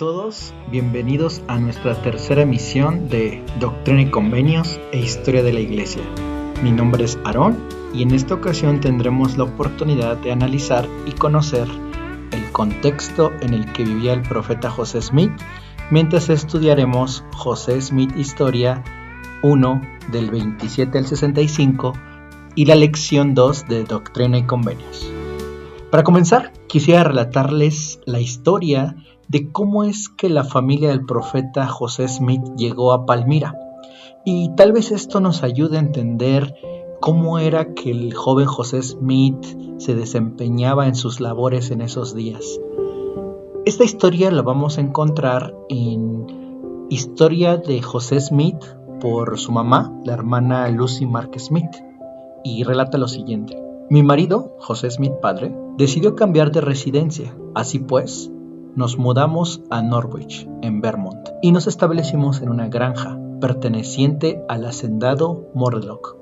todos, bienvenidos a nuestra tercera emisión de Doctrina y Convenios e Historia de la Iglesia. Mi nombre es Aarón y en esta ocasión tendremos la oportunidad de analizar y conocer el contexto en el que vivía el profeta José Smith, mientras estudiaremos José Smith Historia 1 del 27 al 65 y la lección 2 de Doctrina y Convenios. Para comenzar, quisiera relatarles la historia de cómo es que la familia del profeta José Smith llegó a Palmira. Y tal vez esto nos ayude a entender cómo era que el joven José Smith se desempeñaba en sus labores en esos días. Esta historia la vamos a encontrar en Historia de José Smith por su mamá, la hermana Lucy Mark Smith, y relata lo siguiente. Mi marido, José Smith padre, decidió cambiar de residencia. Así pues, nos mudamos a Norwich, en Vermont, y nos establecimos en una granja perteneciente al hacendado Morlock.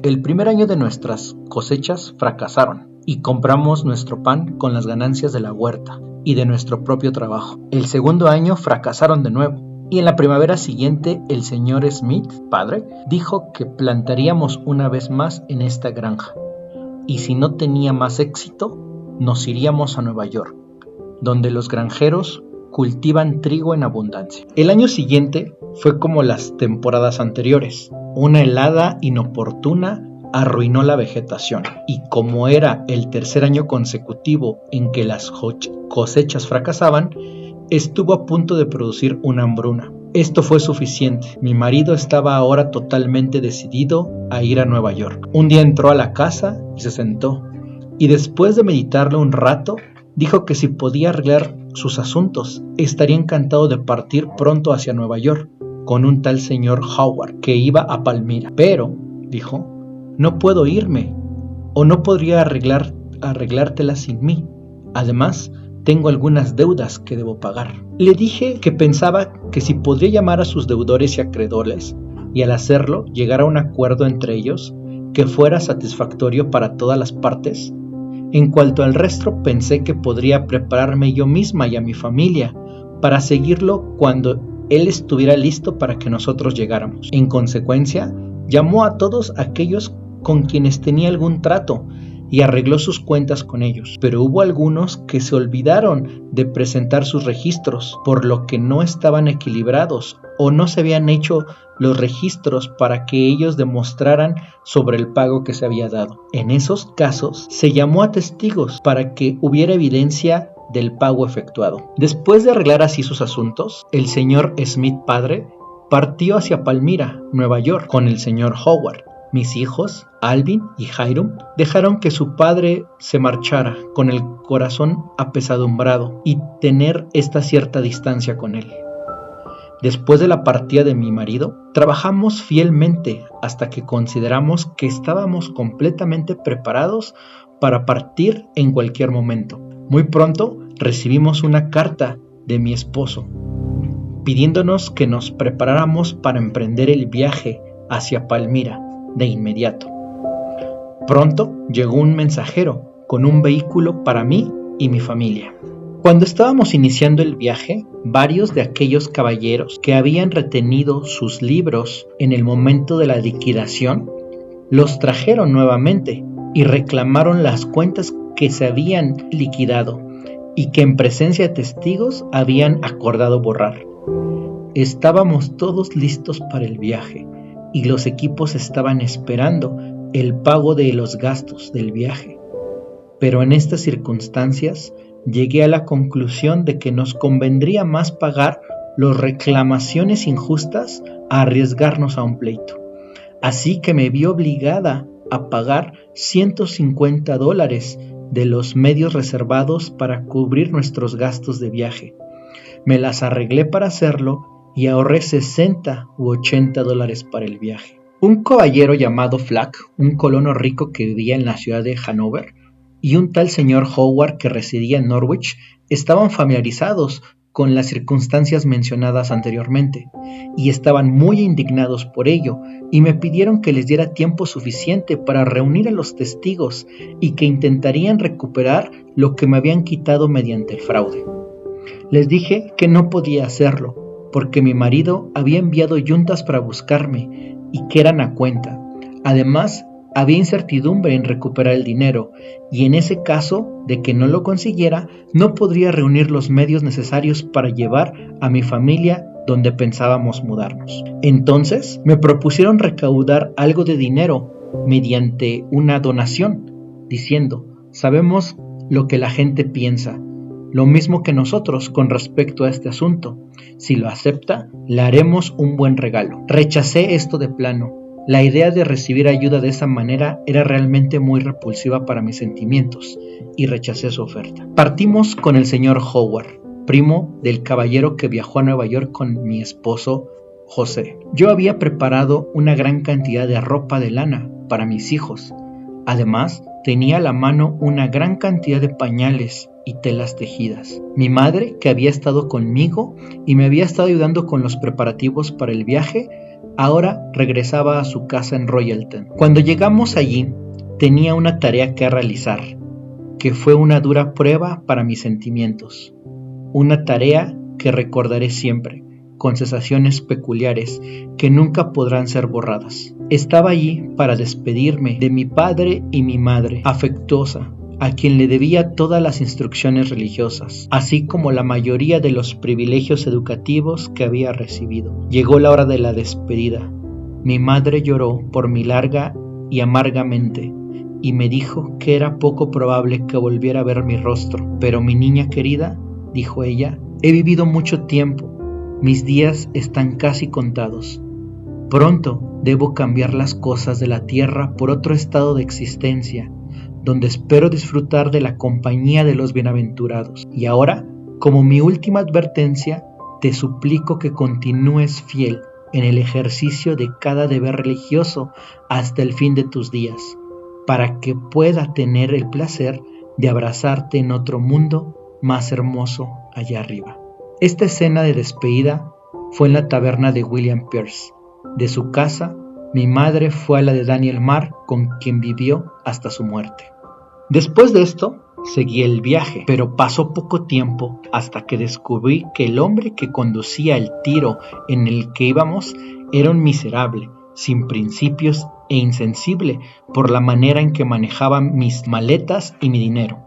El primer año de nuestras cosechas fracasaron y compramos nuestro pan con las ganancias de la huerta y de nuestro propio trabajo. El segundo año fracasaron de nuevo y en la primavera siguiente el señor Smith, padre, dijo que plantaríamos una vez más en esta granja y si no tenía más éxito, nos iríamos a Nueva York, donde los granjeros cultivan trigo en abundancia. El año siguiente fue como las temporadas anteriores. Una helada inoportuna arruinó la vegetación y como era el tercer año consecutivo en que las cosechas fracasaban, estuvo a punto de producir una hambruna. Esto fue suficiente. Mi marido estaba ahora totalmente decidido a ir a Nueva York. Un día entró a la casa y se sentó, y después de meditarlo un rato, dijo que si podía arreglar sus asuntos, estaría encantado de partir pronto hacia Nueva York con un tal señor Howard que iba a Palmira. Pero, dijo, no puedo irme, o no podría arreglártela sin mí. Además, tengo algunas deudas que debo pagar. Le dije que pensaba que si podría llamar a sus deudores y acreedores, y al hacerlo llegar a un acuerdo entre ellos que fuera satisfactorio para todas las partes. En cuanto al resto, pensé que podría prepararme yo misma y a mi familia para seguirlo cuando él estuviera listo para que nosotros llegáramos. En consecuencia, llamó a todos aquellos con quienes tenía algún trato y arregló sus cuentas con ellos. Pero hubo algunos que se olvidaron de presentar sus registros, por lo que no estaban equilibrados o no se habían hecho los registros para que ellos demostraran sobre el pago que se había dado. En esos casos, se llamó a testigos para que hubiera evidencia del pago efectuado. Después de arreglar así sus asuntos, el señor Smith padre partió hacia Palmira, Nueva York, con el señor Howard. Mis hijos, Alvin y Hiram, dejaron que su padre se marchara con el corazón apesadumbrado y tener esta cierta distancia con él. Después de la partida de mi marido, trabajamos fielmente hasta que consideramos que estábamos completamente preparados para partir en cualquier momento. Muy pronto recibimos una carta de mi esposo, pidiéndonos que nos preparáramos para emprender el viaje hacia Palmira de inmediato. Pronto llegó un mensajero con un vehículo para mí y mi familia. Cuando estábamos iniciando el viaje, varios de aquellos caballeros que habían retenido sus libros en el momento de la liquidación, los trajeron nuevamente y reclamaron las cuentas que se habían liquidado y que en presencia de testigos habían acordado borrar. Estábamos todos listos para el viaje y los equipos estaban esperando el pago de los gastos del viaje. Pero en estas circunstancias llegué a la conclusión de que nos convendría más pagar las reclamaciones injustas a arriesgarnos a un pleito. Así que me vi obligada a pagar $150 de los medios reservados para cubrir nuestros gastos de viaje. Me las arreglé para hacerlo y ahorré $60 u $80 para el viaje. Un caballero llamado Flack, un colono rico que vivía en la ciudad de Hanover, y un tal señor Howard que residía en Norwich estaban familiarizados con las circunstancias mencionadas anteriormente y estaban muy indignados por ello y me pidieron que les diera tiempo suficiente para reunir a los testigos y que intentarían recuperar lo que me habían quitado mediante el fraude. Les dije que no podía hacerlo, porque mi marido había enviado yuntas para buscarme y que eran a cuenta. Además, había incertidumbre en recuperar el dinero, y en ese caso de que no lo consiguiera, no podría reunir los medios necesarios para llevar a mi familia donde pensábamos mudarnos. Entonces me propusieron recaudar algo de dinero mediante una donación, diciendo: sabemos lo que la gente piensa, lo mismo que nosotros con respecto a este asunto. Si lo acepta, le haremos un buen regalo. Rechacé esto de plano. La idea de recibir ayuda de esa manera era realmente muy repulsiva para mis sentimientos, y rechacé su oferta. Partimos con el señor Howard, primo del caballero que viajó a Nueva York con mi esposo José. Yo había preparado una gran cantidad de ropa de lana para mis hijos. Además, tenía a la mano una gran cantidad de pañales y telas tejidas. Mi madre, que había estado conmigo y me había estado ayudando con los preparativos para el viaje, ahora regresaba a su casa en Royalton. Cuando llegamos allí, tenía una tarea que realizar, que fue una dura prueba para mis sentimientos. Una tarea que recordaré siempre, con sensaciones peculiares que nunca podrán ser borradas. Estaba allí para despedirme de mi padre y mi madre afectuosa, a quien le debía todas las instrucciones religiosas, así como la mayoría de los privilegios educativos que había recibido. Llegó la hora de la despedida. Mi madre lloró por mí larga y amargamente, y me dijo que era poco probable que volviera a ver mi rostro. Pero mi niña querida, dijo ella, he vivido mucho tiempo. Mis días están casi contados. Pronto debo cambiar las cosas de la tierra por otro estado de existencia, donde espero disfrutar de la compañía de los bienaventurados. Y ahora, como mi última advertencia, te suplico que continúes fiel en el ejercicio de cada deber religioso hasta el fin de tus días, para que pueda tener el placer de abrazarte en otro mundo más hermoso allá arriba. Esta escena de despedida fue en la taberna de William Pierce. De su casa, mi madre fue a la de Daniel Marr, con quien vivió hasta su muerte. Después de esto, seguí el viaje, pero pasó poco tiempo hasta que descubrí que el hombre que conducía el tiro en el que íbamos era un miserable, sin principios e insensible por la manera en que manejaba mis maletas y mi dinero,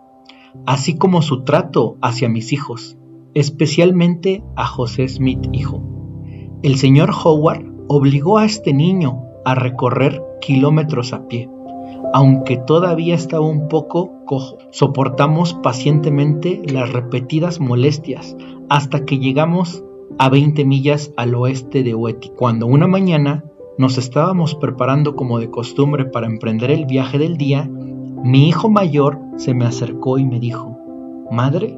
así como su trato hacia mis hijos, especialmente a José Smith, hijo. El señor Howard obligó a este niño a recorrer kilómetros a pie, aunque todavía estaba un poco cojo. Soportamos pacientemente las repetidas molestias hasta que llegamos a 20 millas al oeste de Ueti. Cuando una mañana nos estábamos preparando como de costumbre para emprender el viaje del día, mi hijo mayor se me acercó y me dijo: «Madre,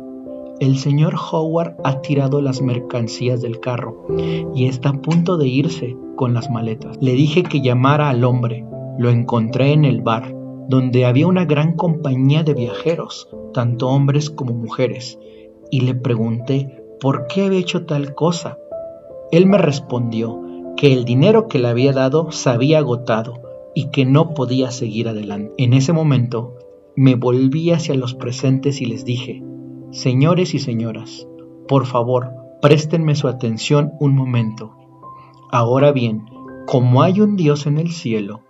el señor Howard ha tirado las mercancías del carro y está a punto de irse con las maletas». Le dije que llamara al hombre. Lo encontré en el bar, donde había una gran compañía de viajeros, tanto hombres como mujeres, y le pregunté por qué había hecho tal cosa. Él me respondió que el dinero que le había dado se había agotado y que no podía seguir adelante. En ese momento me volví hacia los presentes y les dije: «Señores y señoras, por favor, préstenme su atención un momento. Ahora bien, como hay un Dios en el cielo,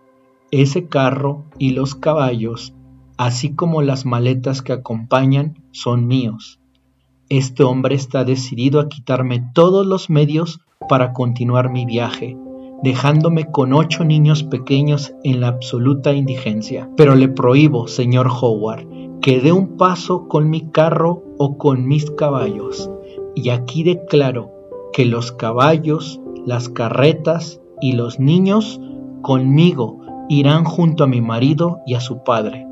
ese carro y los caballos, así como las maletas que acompañan, son míos. Este hombre está decidido a quitarme todos los medios para continuar mi viaje, dejándome con 8 niños pequeños en la absoluta indigencia. Pero le prohíbo, señor Howard, que dé un paso con mi carro o con mis caballos. Y aquí declaro que los caballos, las carretas y los niños conmigo irán junto a mi marido y a su padre.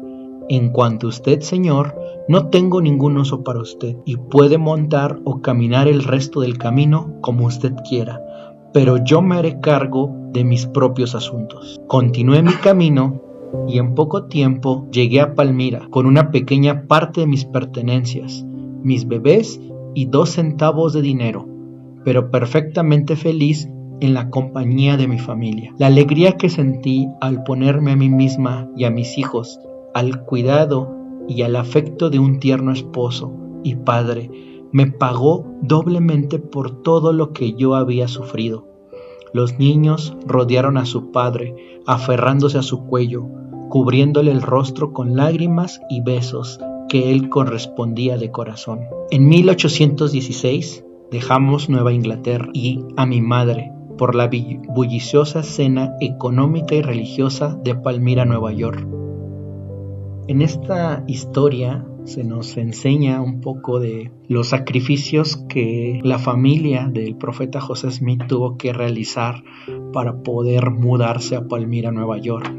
En cuanto a usted, señor, no tengo ningún uso para usted y puede montar o caminar el resto del camino como usted quiera, pero yo me haré cargo de mis propios asuntos». Continué mi camino y en poco tiempo llegué a Palmira con una pequeña parte de mis pertenencias, mis bebés y 2 centavos de dinero, pero perfectamente feliz en la compañía de mi familia. La alegría que sentí al ponerme a mí misma y a mis hijos al cuidado y al afecto de un tierno esposo y padre me pagó doblemente por todo lo que yo había sufrido. Los niños rodearon a su padre, aferrándose a su cuello, cubriéndole el rostro con lágrimas y besos que él correspondía de corazón. En 1816 dejamos Nueva Inglaterra y a mi madre por la bulliciosa escena económica y religiosa de Palmira, Nueva York. En esta historia se nos enseña un poco de los sacrificios que la familia del profeta José Smith tuvo que realizar para poder mudarse a Palmira, Nueva York.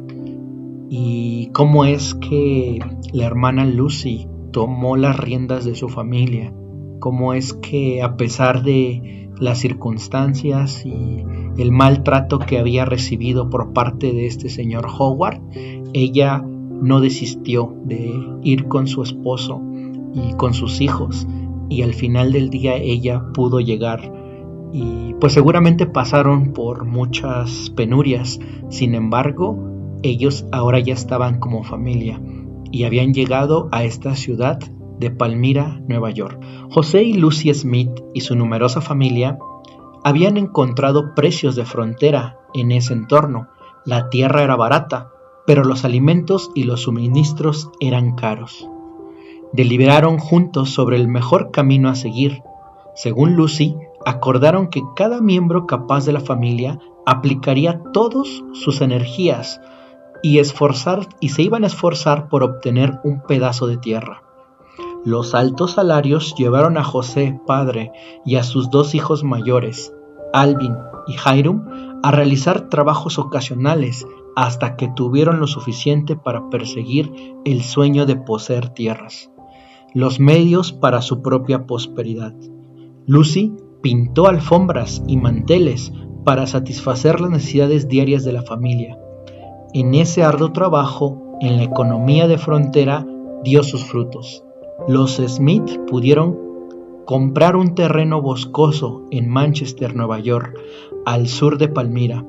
Y cómo es que la hermana Lucy tomó las riendas de su familia. Cómo es que a pesar de las circunstancias y el maltrato que había recibido por parte de este señor Howard, ella no desistió de ir con su esposo y con sus hijos, y al final del día ella pudo llegar. Y pues seguramente pasaron por muchas penurias, sin embargo ellos ahora ya estaban como familia y habían llegado a esta ciudad de Palmira, Nueva York. José y Lucy Smith y su numerosa familia habían encontrado precios de frontera en ese entorno. La tierra era barata, pero los alimentos y los suministros eran caros. Deliberaron juntos sobre el mejor camino a seguir. Según Lucy, acordaron que cada miembro capaz de la familia aplicaría todas sus energías y se iban a esforzar por obtener un pedazo de tierra. Los altos salarios llevaron a José, padre, y a sus dos hijos mayores, Alvin y Hiram, a realizar trabajos ocasionales hasta que tuvieron lo suficiente para perseguir el sueño de poseer tierras, los medios para su propia prosperidad. Lucy pintó alfombras y manteles para satisfacer las necesidades diarias de la familia. En ese arduo trabajo, en la economía de frontera, dio sus frutos. Los Smith pudieron comprar un terreno boscoso en Manchester, Nueva York, al sur de Palmira.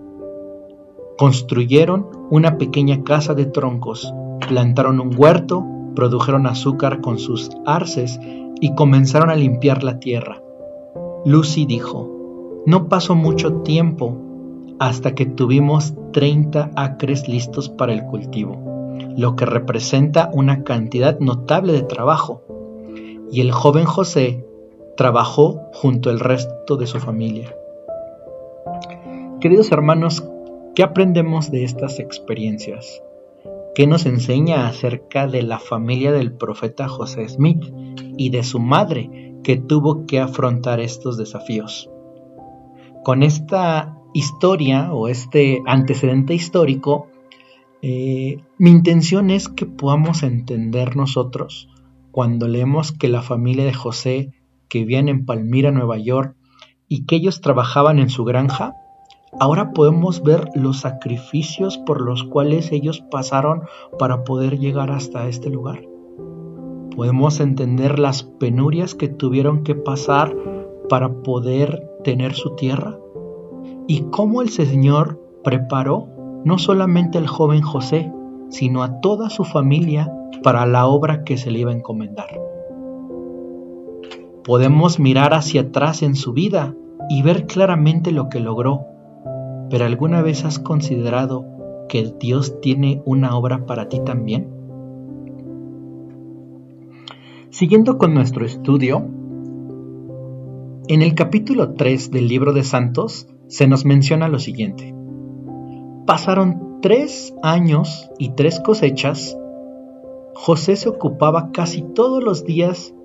Construyeron una pequeña casa de troncos, plantaron un huerto, produjeron azúcar con sus arces y comenzaron a limpiar la tierra. Lucy dijo: no pasó mucho tiempo hasta que tuvimos 30 acres listos para el cultivo, lo que representa una cantidad notable de trabajo. Y el joven José trabajó junto al resto de su familia. Queridos hermanos, ¿qué aprendemos de estas experiencias? ¿Qué nos enseña acerca de la familia del profeta José Smith y de su madre que tuvo que afrontar estos desafíos? Con esta historia o este antecedente histórico, mi intención es que podamos entender nosotros cuando leemos que la familia de José, que vivían en Palmira, Nueva York, y que ellos trabajaban en su granja, ahora podemos ver los sacrificios por los cuales ellos pasaron para poder llegar hasta este lugar. Podemos entender las penurias que tuvieron que pasar para poder tener su tierra y cómo el Señor preparó no solamente al joven José, sino a toda su familia para la obra que se le iba a encomendar. Podemos mirar hacia atrás en su vida y ver claramente lo que logró. ¿Pero alguna vez has considerado que Dios tiene una obra para ti también? Siguiendo con nuestro estudio, en el capítulo 3 del libro de Santos se nos menciona lo siguiente: pasaron 3 años y 3 cosechas. José se ocupaba casi todos los días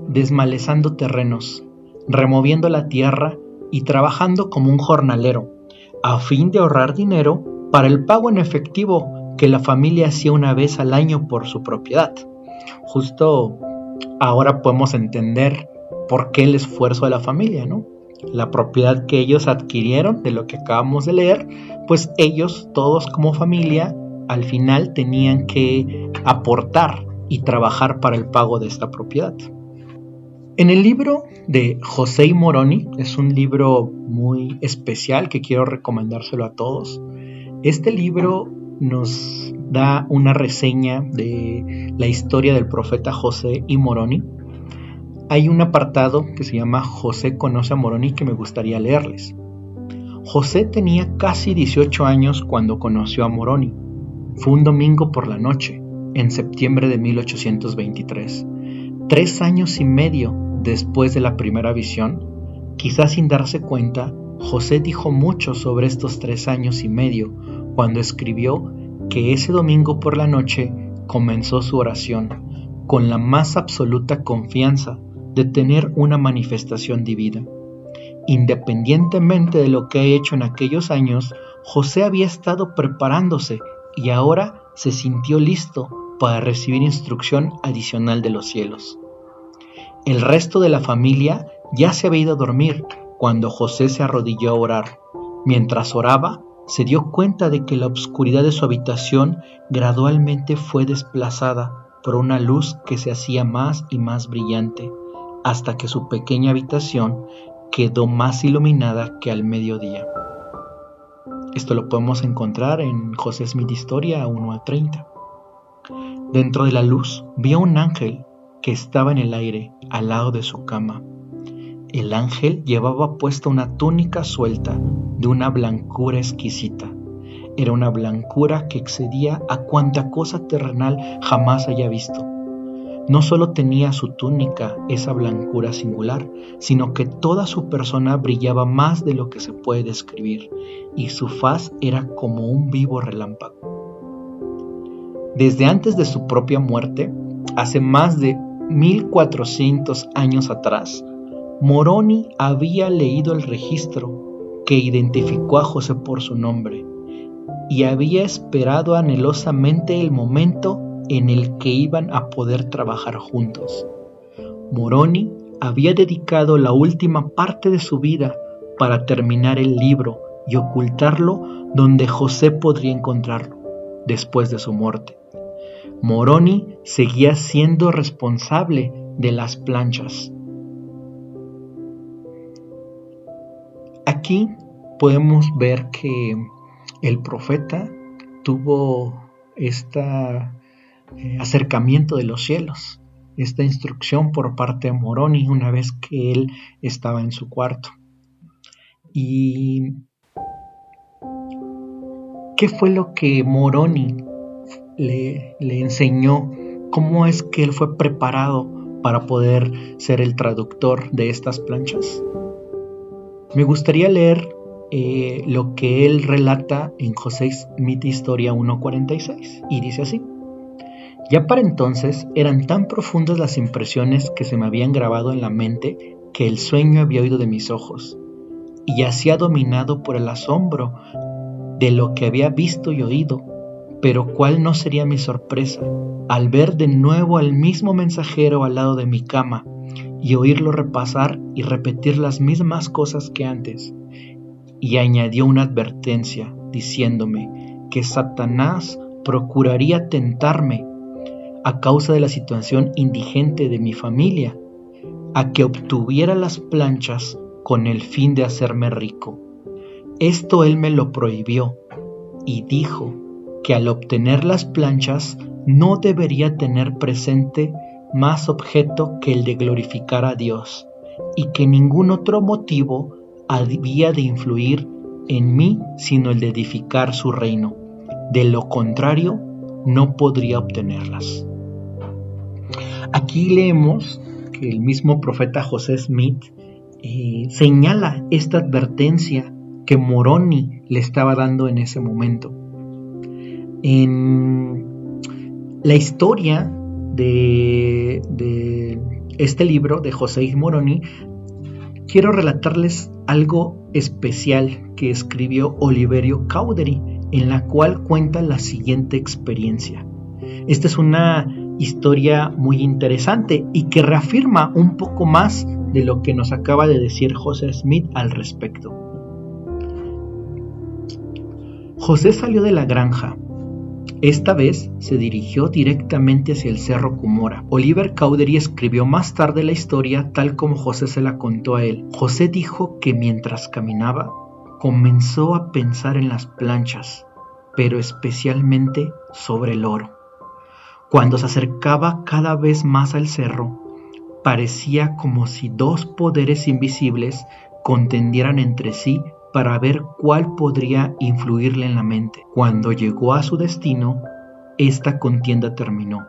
desmalezando terrenos, removiendo la tierra y trabajando como un jornalero, a fin de ahorrar dinero para el pago en efectivo que la familia hacía una vez al año por su propiedad. Justo ahora podemos entender por qué el esfuerzo de la familia, ¿no? La propiedad que ellos adquirieron, de lo que acabamos de leer, pues ellos, todos como familia, al final tenían que aportar y trabajar para el pago de esta propiedad. En el libro de José y Moroni, es un libro muy especial que quiero recomendárselo a todos. Este libro nos da una reseña de la historia del profeta José y Moroni. hay un apartado que se llama José conoce a Moroni que me gustaría leerles. José tenía casi 18 años cuando conoció a Moroni. Fue un domingo por la noche, en septiembre de 1823. 3 años y medio después de la primera visión, quizás sin darse cuenta, José dijo mucho sobre estos 3 años y medio cuando escribió que ese domingo por la noche comenzó su oración con la más absoluta confianza de tener una manifestación divina. Independientemente de lo que ha hecho en aquellos años, José había estado preparándose y ahora se sintió listo para recibir instrucción adicional de los cielos. El resto de la familia ya se había ido a dormir cuando José se arrodilló a orar. Mientras oraba, se dio cuenta de que la oscuridad de su habitación gradualmente fue desplazada por una luz que se hacía más y más brillante, hasta que su pequeña habitación quedó más iluminada que al mediodía. Esto lo podemos encontrar en José Smith Historia 1-30. Dentro de la luz vio un ángel que estaba en el aire al lado de su cama. El ángel llevaba puesta una túnica suelta de una blancura exquisita. Era una blancura que excedía a cuanta cosa terrenal jamás haya visto. No solo tenía su túnica esa blancura singular, sino que toda su persona brillaba más de lo que se puede describir, y su faz era como un vivo relámpago. Desde antes de su propia muerte, hace más de 1400 años atrás, Moroni había leído el registro que identificó a José por su nombre y había esperado anhelosamente el momento en el que iban a poder trabajar juntos. Moroni había dedicado la última parte de su vida para terminar el libro y ocultarlo donde José podría encontrarlo después de su muerte. Moroni seguía siendo responsable de las planchas. Aquí podemos ver que el profeta tuvo este acercamiento de los cielos, esta instrucción por parte de Moroni una vez que él estaba en su cuarto. ¿Y qué fue lo que Moroni le enseñó? ¿Cómo es que él fue preparado para poder ser el traductor de estas planchas? Me gustaría leer lo que él relata en José Smith Historia 1:46 y dice así: ya para entonces eran tan profundas las impresiones que se me habían grabado en la mente que el sueño había huido de mis ojos y yacía dominado por el asombro de lo que había visto y oído. Pero cuál no sería mi sorpresa al ver de nuevo al mismo mensajero al lado de mi cama y oírlo repasar y repetir las mismas cosas que antes. Y añadió una advertencia diciéndome que Satanás procuraría tentarme a causa de la situación indigente de mi familia, a que obtuviera las planchas con el fin de hacerme rico. Esto él me lo prohibió y dijo que al obtener las planchas no debería tener presente más objeto que el de glorificar a Dios y que ningún otro motivo había de influir en mí sino el de edificar su reino. De lo contrario, no podría obtenerlas. Aquí leemos que el mismo profeta José Smith señala esta advertencia que Moroni le estaba dando en ese momento. En la historia de este libro de José y Moroni, quiero relatarles algo especial que escribió Oliverio Cowdery, en la cual cuenta la siguiente experiencia. Esta es una historia muy interesante y que reafirma un poco más de lo que nos acaba de decir José Smith al respecto. José salió de la granja. Esta vez se dirigió directamente hacia el cerro Cumora. Oliver Cowdery escribió más tarde la historia tal como José se la contó a él. José dijo que mientras caminaba, comenzó a pensar en las planchas, pero especialmente sobre el oro. Cuando se acercaba cada vez más al cerro, Parecía como si dos poderes invisibles contendieran entre sí para ver cuál podría influirle en la mente. Cuando llegó a su destino, esta contienda terminó,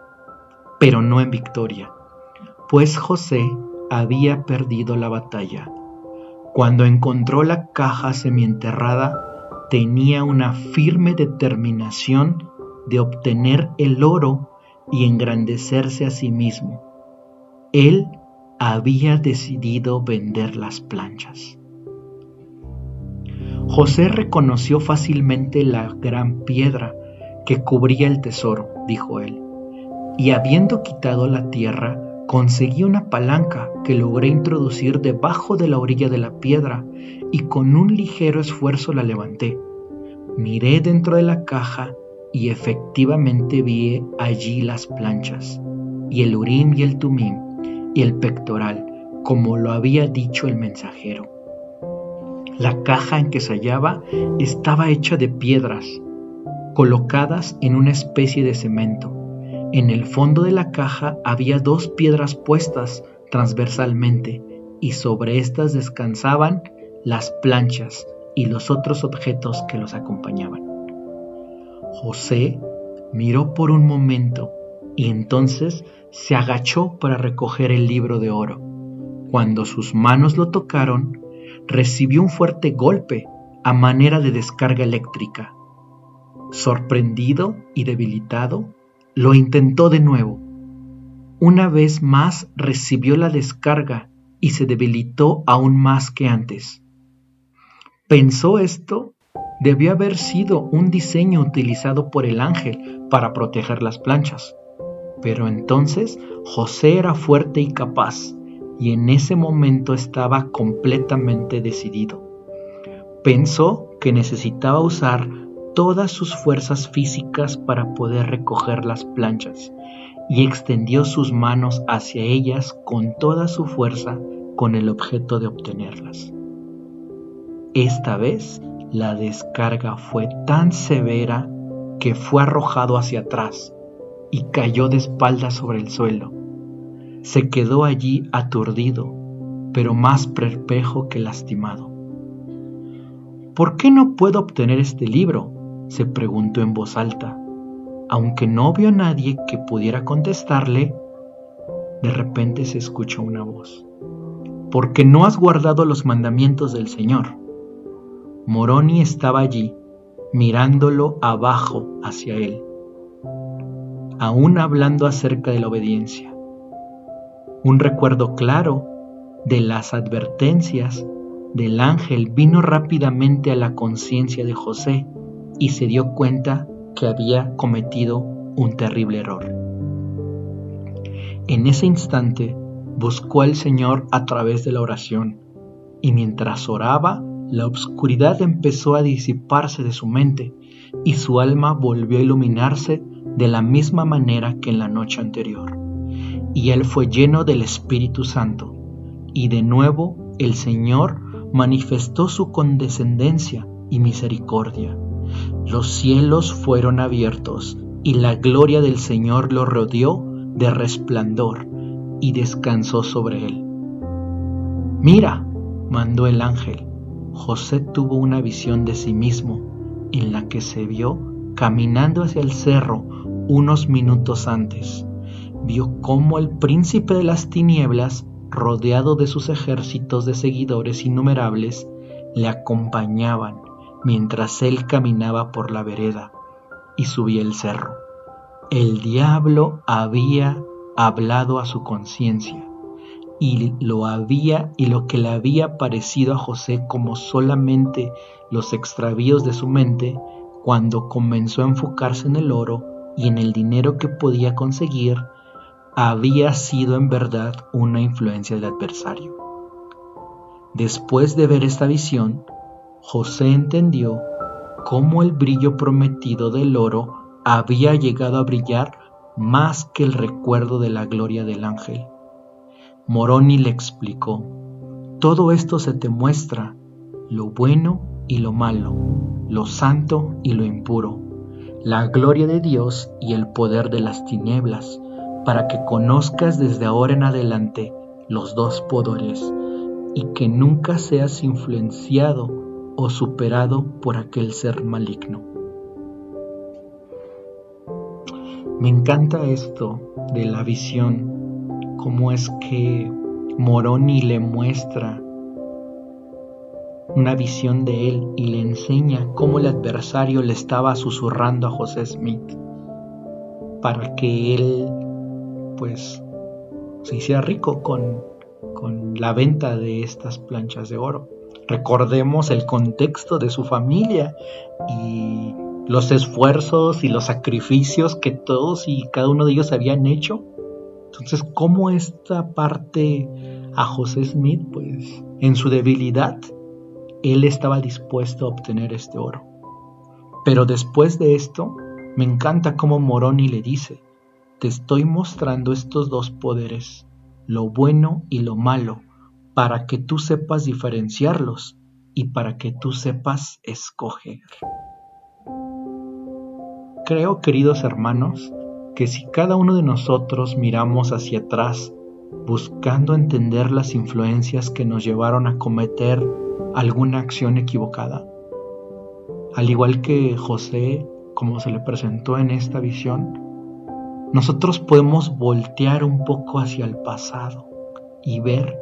pero no en victoria, pues José había perdido la batalla. Cuando encontró la caja semienterrada, tenía una firme determinación de obtener el oro y engrandecerse a sí mismo. Él había decidido vender las planchas. José reconoció fácilmente la gran piedra que cubría el tesoro, dijo él, y habiendo quitado la tierra, conseguí una palanca que logré introducir debajo de la orilla de la piedra y con un ligero esfuerzo la levanté. Miré dentro de la caja y efectivamente vi allí las planchas, y el Urim y el Tumim, y el pectoral, como lo había dicho el mensajero. La caja en que se hallaba estaba hecha de piedras, colocadas en una especie de cemento. En el fondo de la caja había 2 piedras puestas transversalmente, y sobre estas descansaban las planchas y los otros objetos que los acompañaban. José miró por un momento y entonces se agachó para recoger el libro de oro. Cuando sus manos lo tocaron, recibió un fuerte golpe a manera de descarga eléctrica. Sorprendido y debilitado, lo intentó de nuevo. Una vez más recibió la descarga y se debilitó aún más que antes. Pensó esto debió haber sido un diseño utilizado por el ángel para proteger las planchas. Pero entonces José era fuerte y capaz, y en ese momento estaba completamente decidido. Pensó que necesitaba usar todas sus fuerzas físicas para poder recoger las planchas, y extendió sus manos hacia ellas con toda su fuerza con el objeto de obtenerlas. Esta vez la descarga fue tan severa que fue arrojado hacia atrás y cayó de espaldas sobre el suelo. Se quedó allí aturdido, pero más perplejo que lastimado. ¿Por qué no puedo obtener este libro?, se preguntó en voz alta. Aunque no vio a nadie que pudiera contestarle, de repente se escuchó una voz. «Porque no has guardado los mandamientos del Señor». Moroni estaba allí, mirándolo abajo hacia él, aún hablando acerca de la obediencia. Un recuerdo claro de las advertencias del ángel vino rápidamente a la conciencia de José y se dio cuenta que había cometido un terrible error. En ese instante buscó al Señor a través de la oración, y mientras oraba, la oscuridad empezó a disiparse de su mente y su alma volvió a iluminarse de la misma manera que en la noche anterior. Y él fue lleno del Espíritu Santo, y de nuevo el Señor manifestó su condescendencia y misericordia. Los cielos fueron abiertos y la gloria del Señor lo rodeó de resplandor y descansó sobre él. «Mira», mandó el ángel. José tuvo una visión de sí mismo en la que se vio caminando hacia el cerro unos minutos antes. Vio cómo el príncipe de las tinieblas, rodeado de sus ejércitos de seguidores innumerables, le acompañaban mientras él caminaba por la vereda y subía el cerro. El diablo había hablado a su conciencia, y lo que le había parecido a José como solamente los extravíos de su mente, cuando comenzó a enfocarse en el oro y en el dinero que podía conseguir, había sido en verdad una influencia del adversario. Después de ver esta visión, José entendió cómo el brillo prometido del oro había llegado a brillar más que el recuerdo de la gloria del ángel. Moroni le explicó: «Todo esto se te muestra, lo bueno y lo malo, lo santo y lo impuro, la gloria de Dios y el poder de las tinieblas, para que conozcas desde ahora en adelante los dos poderes y que nunca seas influenciado o superado por aquel ser maligno. Me encanta esto de la visión, cómo es que Moroni le muestra una visión de él y le enseña cómo el adversario le estaba susurrando a José Smith para que él pues se hiciera rico con la venta de estas planchas de oro. Recordemos el contexto de su familia y los esfuerzos y los sacrificios que todos y cada uno de ellos habían hecho. Entonces, ¿cómo esta parte a José Smith, pues en su debilidad, él estaba dispuesto a obtener este oro? Pero después de esto, me encanta cómo Moroni le dice: te estoy mostrando estos dos poderes, lo bueno y lo malo, para que tú sepas diferenciarlos y para que tú sepas escoger. Creo, queridos hermanos, que si cada uno de nosotros miramos hacia atrás, buscando entender las influencias que nos llevaron a cometer alguna acción equivocada, al igual que José, como se le presentó en esta visión, nosotros podemos voltear un poco hacia el pasado y ver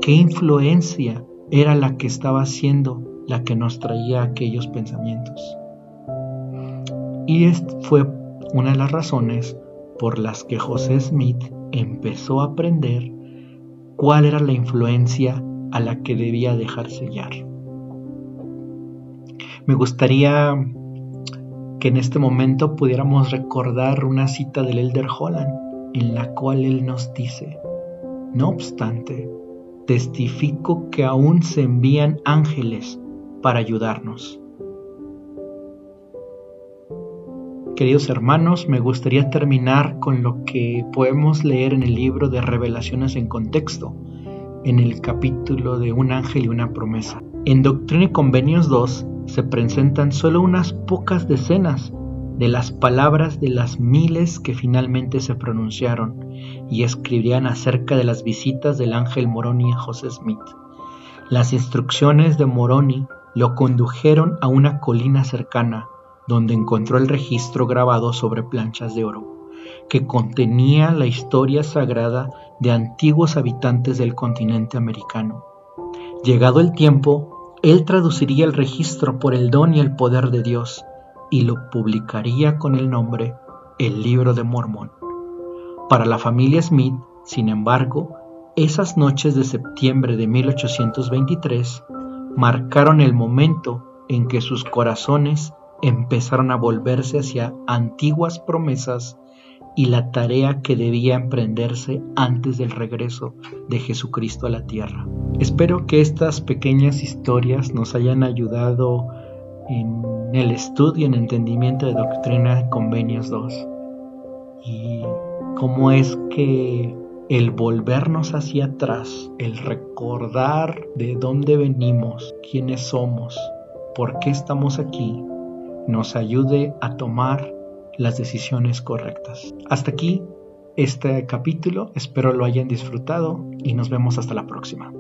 qué influencia era la que estaba siendo la que nos traía aquellos pensamientos. Y esta fue una de las razones por las que José Smith empezó a aprender cuál era la influencia a la que debía dejar sellar. Me gustaría que en este momento pudiéramos recordar una cita del Elder Holland, en la cual él nos dice: no obstante, testifico que aún se envían ángeles para ayudarnos. Queridos hermanos, me gustaría terminar con lo que podemos leer en el libro de Revelaciones en Contexto, en el capítulo de Un ángel y una promesa. En Doctrina y Convenios 2 se presentan solo unas pocas decenas de las palabras de las miles que finalmente se pronunciaron y escribían acerca de las visitas del ángel Moroni a José Smith. Las instrucciones de Moroni lo condujeron a una colina cercana, donde encontró el registro grabado sobre planchas de oro, que contenía la historia sagrada de antiguos habitantes del continente americano. Llegado el tiempo, él traduciría el registro por el don y el poder de Dios y lo publicaría con el nombre El Libro de Mormón. Para la familia Smith, sin embargo, esas noches de septiembre de 1823 marcaron el momento en que sus corazones empezaron a volverse hacia antiguas promesas y la tarea que debía emprenderse antes del regreso de Jesucristo a la tierra. Espero que estas pequeñas historias nos hayan ayudado en el estudio y en el entendimiento de Doctrina y Convenios 2 y cómo es que el volvernos hacia atrás, el recordar de dónde venimos, quiénes somos, por qué estamos aquí, nos ayude a tomar las decisiones correctas. Hasta aquí este capítulo, espero lo hayan disfrutado y nos vemos hasta la próxima.